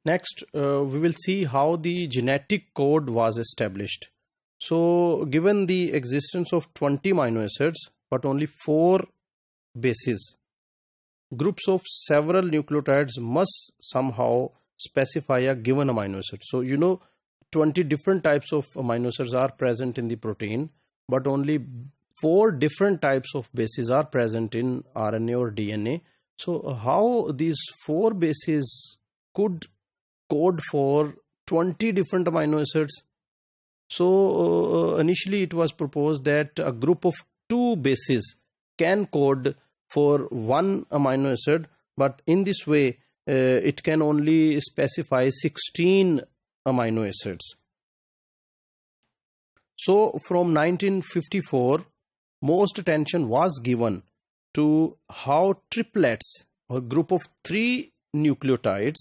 Next, we will see how the genetic code was established. So, given the existence of 20 amino acids, but only 4 bases, groups of several nucleotides must somehow specify a given amino acid. So, 20 different types of amino acids are present in the protein, but only 4 different types of bases are present in RNA or DNA. So, how these 4 bases could code for 20 different amino acids? So, initially it was proposed that a group of 2 bases can code for 1 amino acid, but in this way it can only specify 16 amino acids. So, from 1954, most attention was given to how triplets, or group of 3 nucleotides,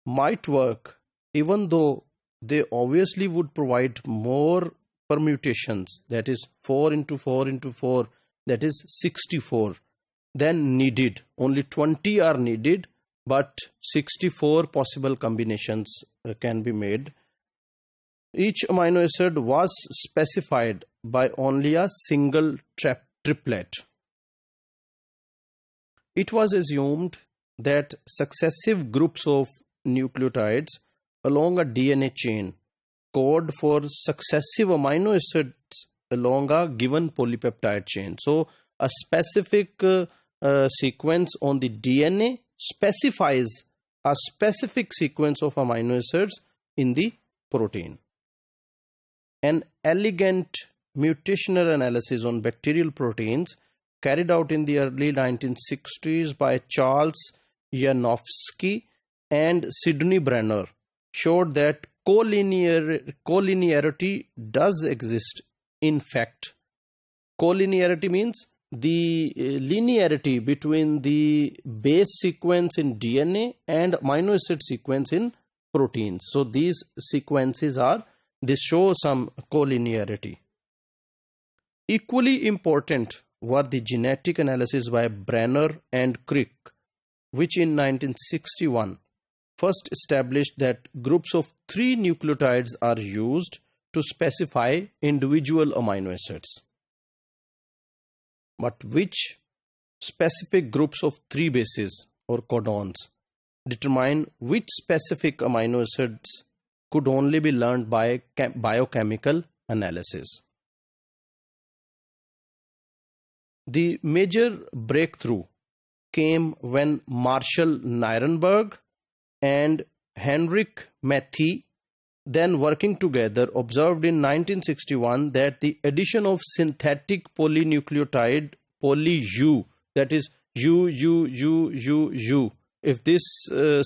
might work, even though they obviously would provide more permutations, that is 4 into 4 into 4, that is 64, than needed. Only 20 are needed, but 64 possible combinations can be made. Each amino acid was specified by only a single triplet. It was assumed that successive groups of nucleotides along a DNA chain code for successive amino acids along a given polypeptide chain. So, a specific sequence on the DNA specifies a specific sequence of amino acids in the protein. An elegant mutational analysis on bacterial proteins carried out in the early 1960s by Charles Yanofsky and Sidney Brenner showed that collinearity does exist. In fact, collinearity means the linearity between the base sequence in DNA and amino acid sequence in proteins. So these sequences this show some collinearity. Equally important were the genetic analysis by Brenner and Crick, which in 1961 first established that groups of 3 nucleotides are used to specify individual amino acids. But which specific groups of 3 bases or codons determine which specific amino acids could only be learned by biochemical analysis. The major breakthrough came when Marshall Nirenberg and Henrik Matthey, then working together, observed in 1961 that the addition of synthetic polynucleotide poly-U, that is U, if this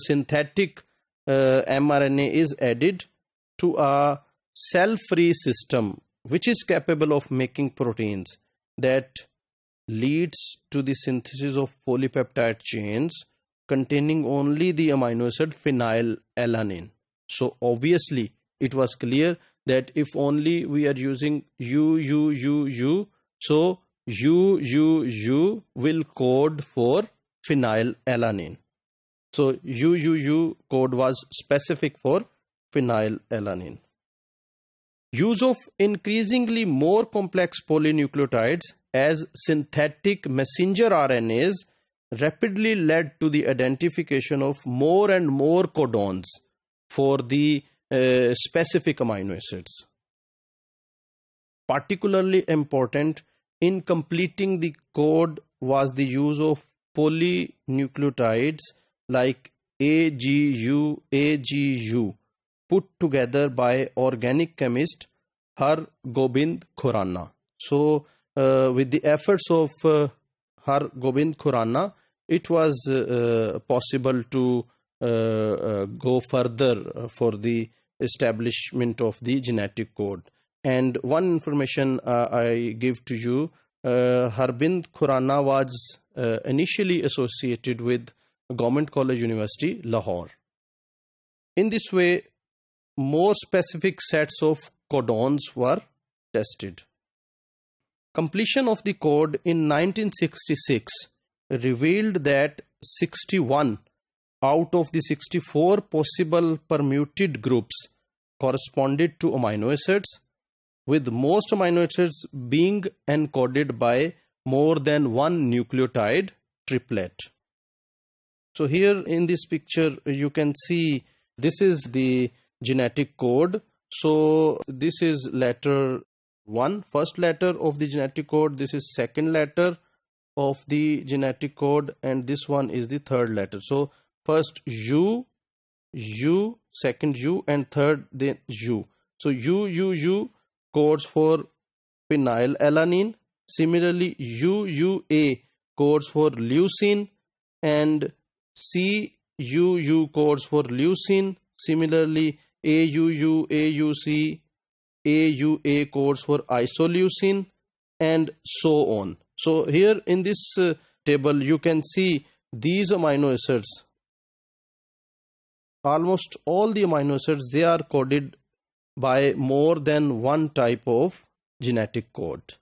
synthetic mRNA is added to a cell-free system which is capable of making proteins, that leads to the synthesis of polypeptide chains containing only the amino acid phenylalanine. So obviously it was clear that if only we are using U, so U will code for phenylalanine. So U code was specific for phenylalanine. Use of increasingly more complex polynucleotides as synthetic messenger RNAs rapidly led to the identification of more and more codons for the specific amino acids. Particularly important in completing the code was the use of polynucleotides like AGU, put together by organic chemist Har Gobind Khurana. So, with the efforts of Har Gobind Khurana, it was possible to go further for the establishment of the genetic code. And one information I give to you, Harbind Khurana was initially associated with Government College University, Lahore. In this way, more specific sets of codons were tested. Completion of the code in 1966 revealed that 61 out of the 64 possible permuted groups corresponded to amino acids, with most amino acids being encoded by more than one nucleotide triplet. So here in this picture you can see this is the genetic code. So this is letter 1, first letter of the genetic code, this is second letter of the genetic code, and this one is the third letter. So first U, second U, and third then U. So U codes for phenylalanine. Similarly, UUA codes for leucine, and CUU codes for leucine. Similarly, AUU, AUA codes for isoleucine, and so on. So here in this table you can see these amino acids, almost all the amino acids, they are coded by more than one type of genetic code.